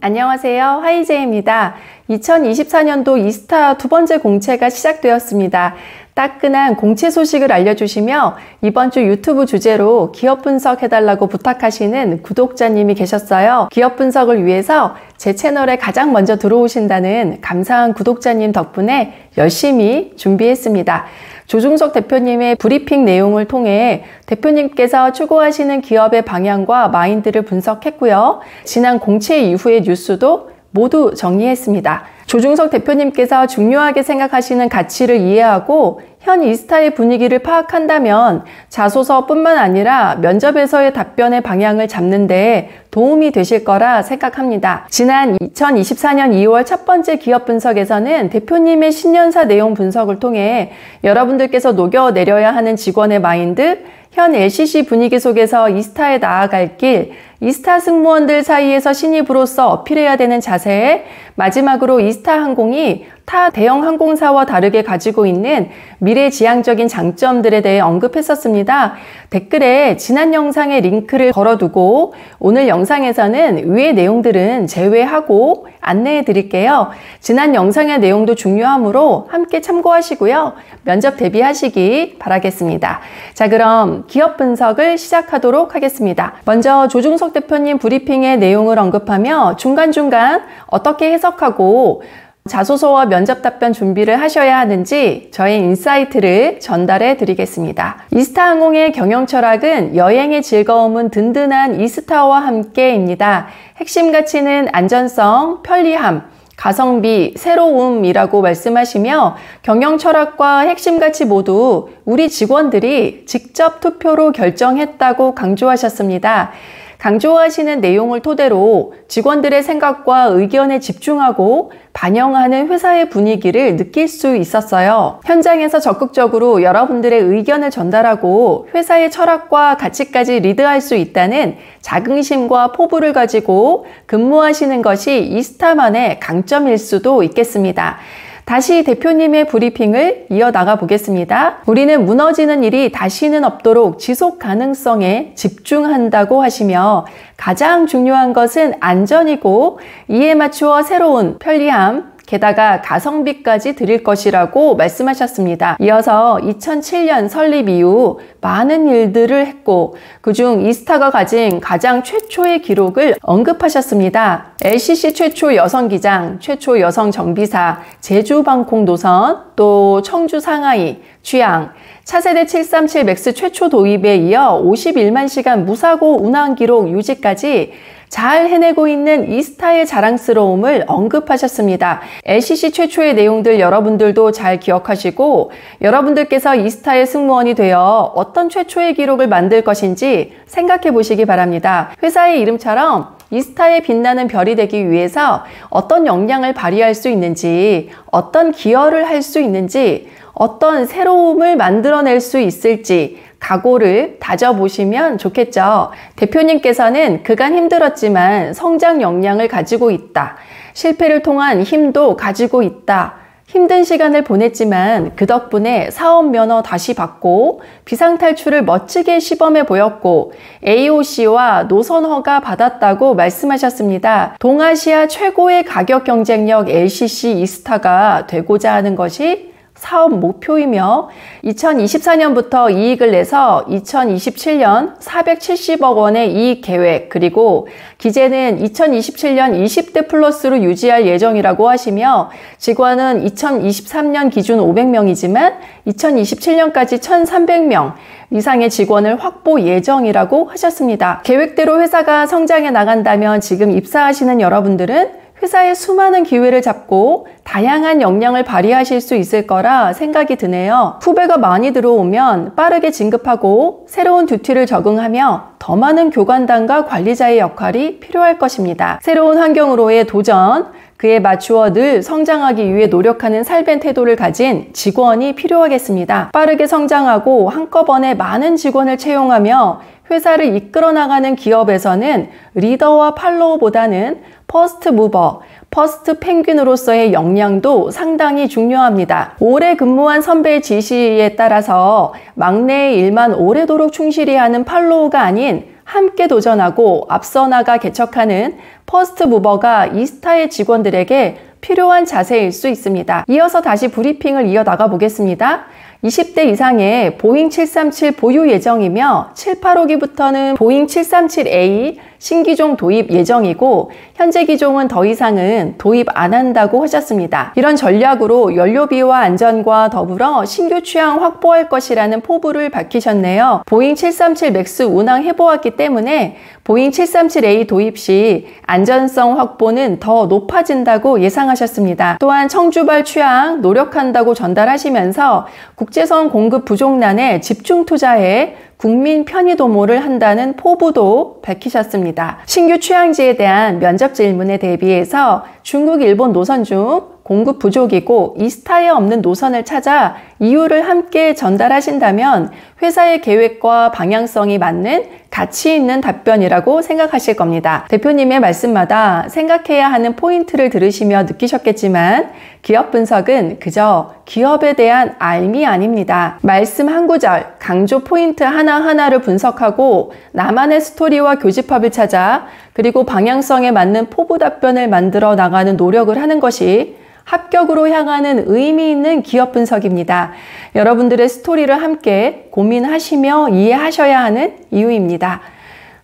안녕하세요. 화이제입니다. 2024년도 이스타 두 번째 공채가 시작되었습니다. 따끈한 공채 소식을 알려주시며 이번 주 유튜브 주제로 기업 분석해달라고 부탁하시는 구독자님이 계셨어요. 기업 분석을 위해서 제 채널에 가장 먼저 들어오신다는 감사한 구독자님 덕분에 열심히 준비했습니다. 조중석 대표님의 브리핑 내용을 통해 대표님께서 추구하시는 기업의 방향과 마인드를 분석했고요. 지난 공채 이후의 뉴스도 모두 정리했습니다. 조중석 대표님께서 중요하게 생각하시는 가치를 이해하고 현 이스타의 분위기를 파악한다면 자소서뿐만 아니라 면접에서의 답변의 방향을 잡는 데 도움이 되실 거라 생각합니다. 지난 2024년 2월 첫 번째 기업 분석에서는 대표님의 신년사 내용 분석을 통해 여러분들께서 녹여내려야 하는 직원의 마인드, 현 LCC 분위기 속에서 이스타에 나아갈 길, 이스타 승무원들 사이에서 신입으로서 어필해야 되는 자세, 마지막으로 이스타 항공이 타 대형 항공사와 다르게 가지고 있는 미래지향적인 장점들에 대해 언급했었습니다. 댓글에 지난 영상의 링크를 걸어두고 오늘 영상에서는 위의 내용들은 제외하고 안내해 드릴게요. 지난 영상의 내용도 중요하므로 함께 참고하시고요. 면접 대비하시기 바라겠습니다. 자, 그럼 기업 분석을 시작하도록 하겠습니다. 먼저 조중석 대표님 브리핑의 내용을 언급하며 중간중간 어떻게 해석하고 자소서와 면접 답변 준비를 하셔야 하는지 저의 인사이트를 전달해 드리겠습니다. 이스타항공의 경영 철학은 여행의 즐거움은 든든한 이스타와 함께입니다. 핵심 가치는 안전성, 편리함, 가성비, 새로움이라고 말씀하시며 경영 철학과 핵심 가치 모두 우리 직원들이 직접 투표로 결정했다고 강조하셨습니다. 강조하시는 내용을 토대로 직원들의 생각과 의견에 집중하고 반영하는 회사의 분위기를 느낄 수 있었어요. 현장에서 적극적으로 여러분들의 의견을 전달하고 회사의 철학과 가치까지 리드할 수 있다는 자긍심과 포부를 가지고 근무하시는 것이 이스타만의 강점일 수도 있겠습니다. 다시 대표님의 브리핑을 이어나가 보겠습니다. 우리는 무너지는 일이 다시는 없도록 지속 가능성에 집중한다고 하시며 가장 중요한 것은 안전이고 이에 맞추어 새로운 편리함, 게다가 가성비까지 드릴 것이라고 말씀하셨습니다. 이어서 2007년 설립 이후 많은 일들을 했고 그중 이스타가 가진 가장 최초의 기록을 언급하셨습니다. LCC 최초 여성 기장, 최초 여성 정비사, 제주 방콕 노선, 또 청주 상하이, 취양, 차세대 737 맥스 최초 도입에 이어 51만 시간 무사고 운항 기록 유지까지 잘 해내고 있는 이스타의 자랑스러움을 언급하셨습니다. LCC 최초의 내용들 여러분들도 잘 기억하시고 여러분들께서 이스타의 승무원이 되어 어떤 최초의 기록을 만들 것인지 생각해 보시기 바랍니다. 회사의 이름처럼 이스타의 빛나는 별이 되기 위해서 어떤 역량을 발휘할 수 있는지, 어떤 기여를 할 수 있는지, 어떤 새로움을 만들어낼 수 있을지 각오를 다져보시면 좋겠죠. 대표님께서는 그간 힘들었지만 성장 역량을 가지고 있다. 실패를 통한 힘도 가지고 있다. 힘든 시간을 보냈지만 그 덕분에 사업 면허 다시 받고 비상탈출을 멋지게 시범해 보였고 AOC와 노선 허가 받았다고 말씀하셨습니다. 동아시아 최고의 가격 경쟁력 LCC 이스타가 되고자 하는 것이 사업 목표이며 2024년부터 이익을 내서 2027년 470억 원의 이익 계획 그리고 기재는 2027년 20대 플러스로 유지할 예정이라고 하시며 직원은 2023년 기준 500명이지만 2027년까지 1,300명 이상의 직원을 확보 예정이라고 하셨습니다. 계획대로 회사가 성장해 나간다면 지금 입사하시는 여러분들은 회사의 수많은 기회를 잡고 다양한 역량을 발휘하실 수 있을 거라 생각이 드네요. 후배가 많이 들어오면 빠르게 진급하고 새로운 듀티를 적응하며 더 많은 교관단과 관리자의 역할이 필요할 것입니다. 새로운 환경으로의 도전, 그에 맞추어 늘 성장하기 위해 노력하는 살벤 태도를 가진 직원이 필요하겠습니다. 빠르게 성장하고 한꺼번에 많은 직원을 채용하며 회사를 이끌어 나가는 기업에서는 리더와 팔로우보다는 퍼스트 무버, 퍼스트 펭귄으로서의 역량도 상당히 중요합니다. 오래 근무한 선배의 지시에 따라서 막내의 일만 오래도록 충실히 하는 팔로우가 아닌 함께 도전하고 앞서 나가 개척하는 퍼스트 무버가 이스타의 직원들에게 필요한 자세일 수 있습니다. 이어서 다시 브리핑을 이어나가 보겠습니다. 20대 이상의 보잉 737 보유 예정이며 785기부터는 보잉 737A 신기종 도입 예정이고 현재 기종은 더 이상은 도입 안 한다고 하셨습니다. 이런 전략으로 연료비와 안전과 더불어 신규 취향 확보할 것이라는 포부를 밝히셨네요. 보잉 737 맥스 운항 해보았기 때문에 보잉 737A 도입 시 안전성 확보는 더 높아진다고 예상하셨습니다. 또한 청주발 취향 노력한다고 전달하시면서 국제선 공급 부족난에 집중 투자해 국민 편의 도모를 한다는 포부도 밝히셨습니다. 신규 취향지에 대한 면접 질문에 대비해서 중국, 일본 노선 중 공급 부족이고 이스타에 없는 노선을 찾아 이유를 함께 전달하신다면 회사의 계획과 방향성이 맞는 가치 있는 답변이라고 생각하실 겁니다. 대표님의 말씀마다 생각해야 하는 포인트를 들으시며 느끼셨겠지만 기업 분석은 그저 기업에 대한 알미 아닙니다. 말씀 한 구절, 강조 포인트 하나하나를 분석하고 나만의 스토리와 교집합을 찾아 그리고 방향성에 맞는 포부 답변을 만들어 나가는 노력을 하는 것이 합격으로 향하는 의미 있는 기업 분석입니다. 여러분들의 스토리를 함께 고민하시며 이해하셔야 하는 이유입니다.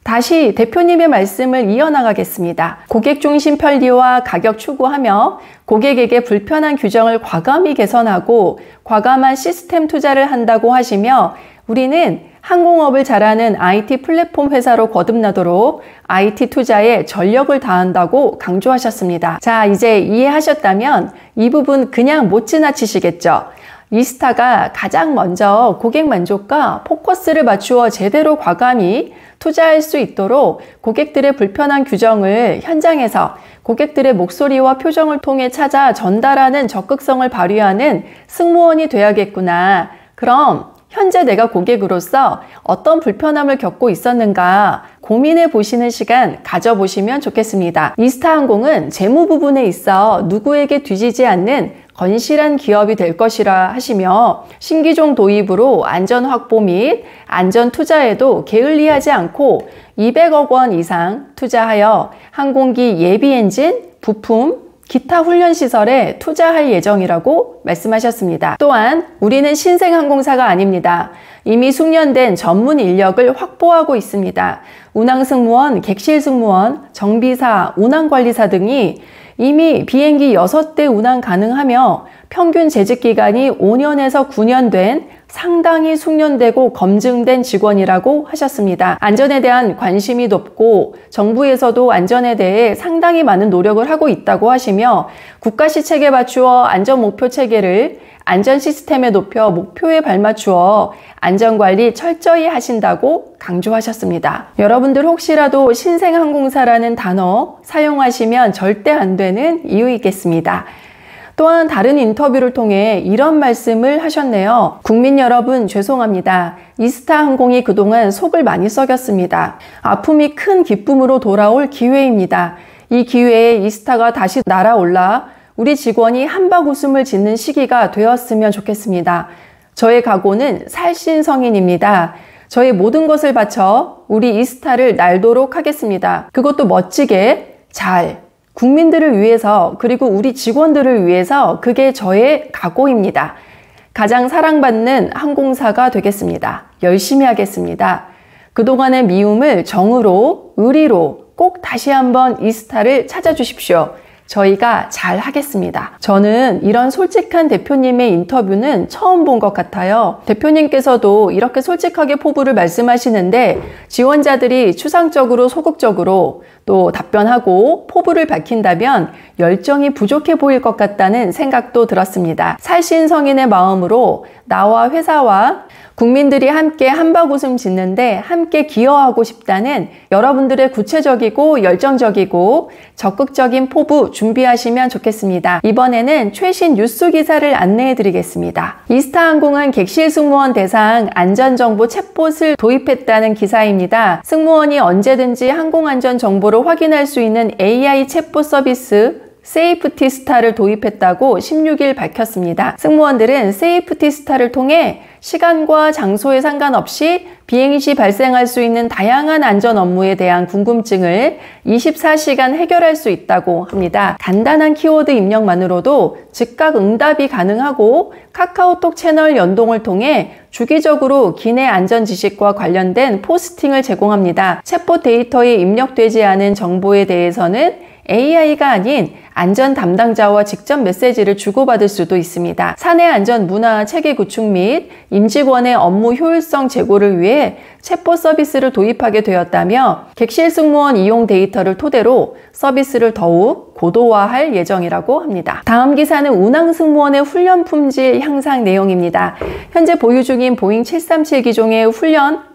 다시 대표님의 말씀을 이어나가겠습니다. 고객 중심 편리와 가격 추구하며 고객에게 불편한 규정을 과감히 개선하고 과감한 시스템 투자를 한다고 하시며 우리는 항공업을 잘하는 IT 플랫폼 회사로 거듭나도록 IT 투자에 전력을 다한다고 강조하셨습니다. 자, 이제 이해하셨다면 이 부분 그냥 못 지나치시겠죠? 이스타가 가장 먼저 고객 만족과 포커스를 맞추어 제대로 과감히 투자할 수 있도록 고객들의 불편한 규정을 현장에서 고객들의 목소리와 표정을 통해 찾아 전달하는 적극성을 발휘하는 승무원이 돼야겠구나. 그럼 현재 내가 고객으로서 어떤 불편함을 겪고 있었는가 고민해 보시는 시간 가져보시면 좋겠습니다. 이스타항공은 재무 부분에 있어 누구에게 뒤지지 않는 건실한 기업이 될 것이라 하시며 신기종 도입으로 안전 확보 및 안전 투자에도 게을리하지 않고 200억 원 이상 투자하여 항공기 예비 엔진, 부품, 기타 훈련시설에 투자할 예정이라고 말씀하셨습니다. 또한 우리는 신생항공사가 아닙니다. 이미 숙련된 전문 인력을 확보하고 있습니다. 운항승무원, 객실승무원, 정비사, 운항관리사 등이 이미 비행기 6대 운항 가능하며 평균 재직기간이 5년에서 9년 된 상당히 숙련되고 검증된 직원이라고 하셨습니다. 안전에 대한 관심이 높고 정부에서도 안전에 대해 상당히 많은 노력을 하고 있다고 하시며 국가 시책에 맞추어 안전 목표 체계를 안전 시스템에 높여 목표에 발맞추어 안전관리 철저히 하신다고 강조하셨습니다. 여러분들 혹시라도 신생항공사라는 단어 사용하시면 절대 안 되는 이유 있겠습니다. 또한 다른 인터뷰를 통해 이런 말씀을 하셨네요. 국민 여러분 죄송합니다. 이스타항공이 그동안 속을 많이 썩였습니다. 아픔이 큰 기쁨으로 돌아올 기회입니다. 이 기회에 이스타가 다시 날아올라 우리 직원이 한박 웃음을 짓는 시기가 되었으면 좋겠습니다. 저의 각오는 살신성인입니다. 저의 모든 것을 바쳐 우리 이스타를 날도록 하겠습니다. 그것도 멋지게 잘 국민들을 위해서 그리고 우리 직원들을 위해서 그게 저의 각오입니다. 가장 사랑받는 항공사가 되겠습니다. 열심히 하겠습니다. 그동안의 미움을 정으로 의리로 꼭 다시 한번 이스타를 찾아주십시오. 저희가 잘 하겠습니다. 저는 이런 솔직한 대표님의 인터뷰는 처음 본 것 같아요. 대표님께서도 이렇게 솔직하게 포부를 말씀하시는데 지원자들이 추상적으로 소극적으로 또 답변하고 포부를 밝힌다면 열정이 부족해 보일 것 같다는 생각도 들었습니다. 살신성인의 마음으로 나와 회사와 국민들이 함께 한박 웃음 짓는데 함께 기여하고 싶다는 여러분들의 구체적이고 열정적이고 적극적인 포부 준비하시면 좋겠습니다. 이번에는 최신 뉴스 기사를 안내해 드리겠습니다. 이스타항공은 객실 승무원 대상 안전정보 챗봇을 도입했다는 기사입니다. 승무원이 언제든지 항공안전 정보를 확인할 수 있는 AI 챗봇 서비스 세이프티 스타를 도입했다고 16일 밝혔습니다. 승무원들은 세이프티 스타를 통해 시간과 장소에 상관없이 비행 시 발생할 수 있는 다양한 안전 업무에 대한 궁금증을 24시간 해결할 수 있다고 합니다. 간단한 키워드 입력만으로도 즉각 응답이 가능하고 카카오톡 채널 연동을 통해 주기적으로 기내 안전 지식과 관련된 포스팅을 제공합니다. 챗봇 데이터에 입력되지 않은 정보에 대해서는 AI가 아닌 안전 담당자와 직접 메시지를 주고받을 수도 있습니다. 사내 안전 문화 체계 구축 및 임직원의 업무 효율성 제고를 위해 챗봇 서비스를 도입하게 되었다며 객실 승무원 이용 데이터를 토대로 서비스를 더욱 고도화할 예정이라고 합니다. 다음 기사는 운항 승무원의 훈련 품질 향상 내용입니다. 현재 보유 중인 보잉 737 기종의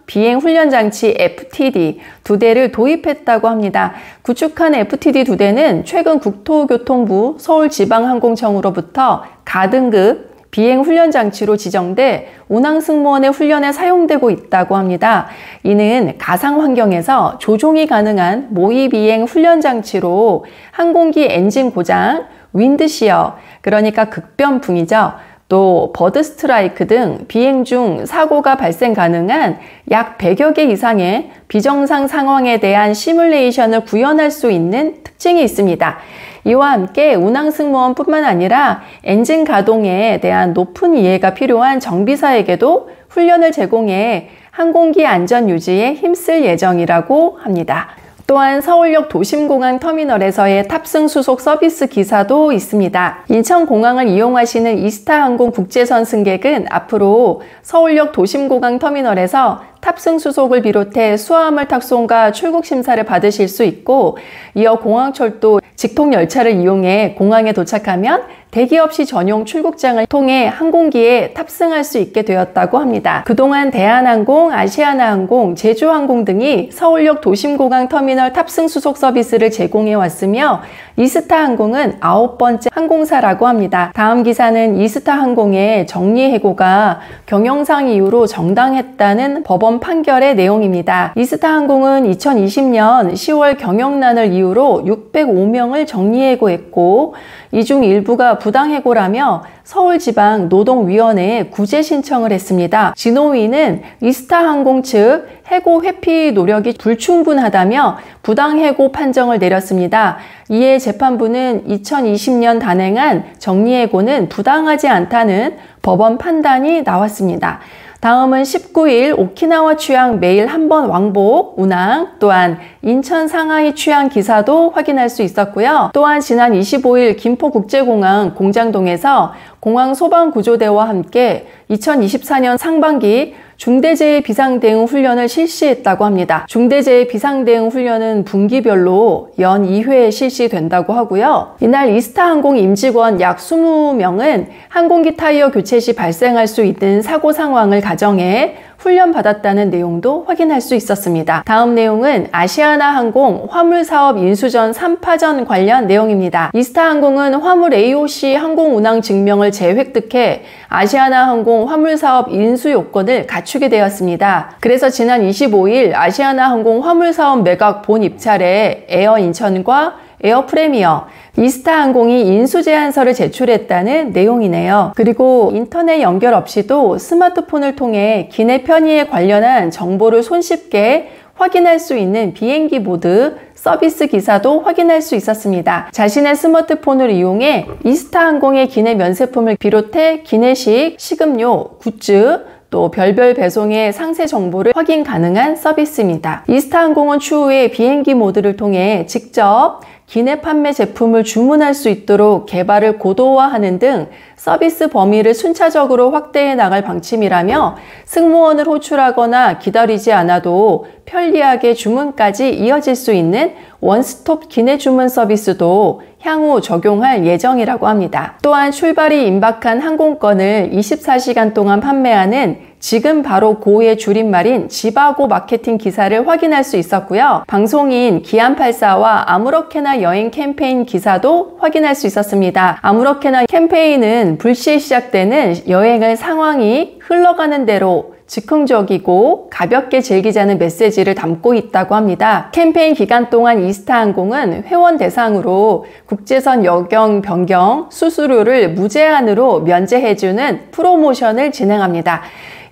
비행 훈련 장치 FTD 2대를 도입했다고 합니다. 구축한 FTD 2대는 최근 국토교통부 서울지방항공청으로부터 가등급 비행 훈련 장치로 지정돼 운항 승무원의 훈련에 사용되고 있다고 합니다. 이는 가상 환경에서 조종이 가능한 모의 비행 훈련 장치로 항공기 엔진 고장, 윈드시어, 그러니까 극변풍이죠. 또 버드 스트라이크 등 비행 중 사고가 발생 가능한 약 100여 개 이상의 비정상 상황에 대한 시뮬레이션을 구현할 수 있는 특징이 있습니다. 이와 함께 운항 승무원뿐만 아니라 엔진 가동에 대한 높은 이해가 필요한 정비사에게도 훈련을 제공해 항공기 안전 유지에 힘쓸 예정이라고 합니다. 또한 서울역 도심공항 터미널에서의 탑승 수속 서비스 기사도 있습니다. 인천공항을 이용하시는 이스타항공 국제선 승객은 앞으로 서울역 도심공항 터미널에서 탑승 수속을 비롯해 수화물 탁송과 출국 심사를 받으실 수 있고, 이어 공항철도 직통열차를 이용해 공항에 도착하면 대기업 시 전용 출국장을 통해 항공기에 탑승할 수 있게 되었다고 합니다. 그동안 대한항공, 아시아나항공, 제주항공 등이 서울역 도심공항 터미널 탑승 수속 서비스를 제공해 왔으며 이스타항공은 9번째 항공사라고 합니다. 다음 기사는 이스타항공의 정리해고가 경영상 이유로 정당했다는 법원 판결의 내용입니다. 이스타항공은 2020년 10월 경영난을 이유로 605명을 정리해고했고, 이 중 일부가 부당해고라며 서울지방 노동위원회에 구제 신청을 했습니다. 진호위는 이스타항공 측 해고 회피 노력이 불충분하다며 부당해고 판정을 내렸습니다. 이에 재판부는 2020년 단행한 정리해고는 부당하지 않다는 법원 판단이 나왔습니다. 다음은 19일 오키나와 취항 매일 한 번 왕복 운항, 또한 인천 상하이 취항 기사도 확인할 수 있었고요. 또한 지난 25일 김포국제공항 공장동에서 공항소방구조대와 함께 2024년 상반기 중대재해 비상대응 훈련을 실시했다고 합니다. 중대재해 비상대응 훈련은 분기별로 연 2회 실시된다고 하고요. 이날 이스타항공 임직원 약 20명은 항공기 타이어 교체 시 발생할 수 있는 사고 상황을 가정해 훈련받았다는 내용도 확인할 수 있었습니다. 다음 내용은 아시아나항공 화물사업 인수전 3파전 관련 내용입니다. 이스타항공은 화물 AOC 항공운항 증명을 재획득해 아시아나항공 화물사업 인수 요건을 갖추게 되었습니다. 그래서 지난 25일 아시아나항공 화물사업 매각 본 입찰에 에어인천과 에어프레미어, 이스타항공이 인수제안서를 제출했다는 내용이네요. 그리고 인터넷 연결 없이도 스마트폰을 통해 기내 편의에 관련한 정보를 손쉽게 확인할 수 있는 비행기 모드 서비스 기사도 확인할 수 있었습니다. 자신의 스마트폰을 이용해 이스타항공의 기내 면세품을 비롯해 기내식, 식음료, 굿즈, 또 별별 배송의 상세 정보를 확인 가능한 서비스입니다. 이스타항공은 추후에 비행기 모드를 통해 직접 기내 판매 제품을 주문할 수 있도록 개발을 고도화하는 등 서비스 범위를 순차적으로 확대해 나갈 방침이라며 승무원을 호출하거나 기다리지 않아도 편리하게 주문까지 이어질 수 있는 원스톱 기내 주문 서비스도 향후 적용할 예정이라고 합니다. 또한 출발이 임박한 항공권을 24시간 동안 판매하는 지금 바로 고의 줄임말인 지바고 마케팅 기사를 확인할 수 있었고요. 방송인 기안84와 아무렇게나 여행 캠페인 기사도 확인할 수 있었습니다. 아무렇게나 캠페인은 불시에 시작되는 여행을 상황이 흘러가는 대로 즉흥적이고 가볍게 즐기자는 메시지를 담고 있다고 합니다. 캠페인 기간 동안 이스타항공은 회원 대상으로 국제선 여경 변경 수수료를 무제한으로 면제해주는 프로모션을 진행합니다.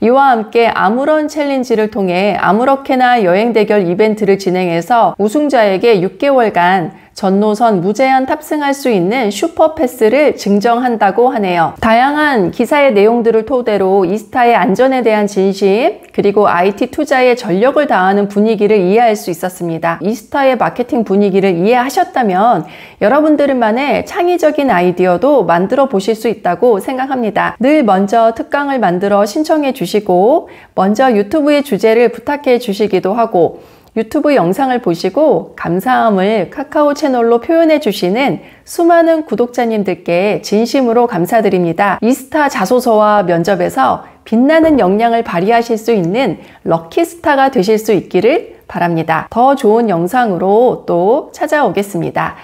이와 함께 아무런 챌린지를 통해 아무렇게나 여행 대결 이벤트를 진행해서 우승자에게 6개월간 전 노선 무제한 탑승할 수 있는 슈퍼패스를 증정한다고 하네요. 다양한 기사의 내용들을 토대로 이스타의 안전에 대한 진심, 그리고 IT 투자에 전력을 다하는 분위기를 이해할 수 있었습니다. 이스타의 마케팅 분위기를 이해하셨다면 여러분들만의 창의적인 아이디어도 만들어 보실 수 있다고 생각합니다. 늘 먼저 특강을 만들어 신청해 주시고 먼저 유튜브의 주제를 부탁해 주시기도 하고 유튜브 영상을 보시고 감사함을 카카오 채널로 표현해 주시는 수많은 구독자님들께 진심으로 감사드립니다. 이스타 자소서와 면접에서 빛나는 역량을 발휘하실 수 있는 럭키스타가 되실 수 있기를 바랍니다. 더 좋은 영상으로 또 찾아오겠습니다.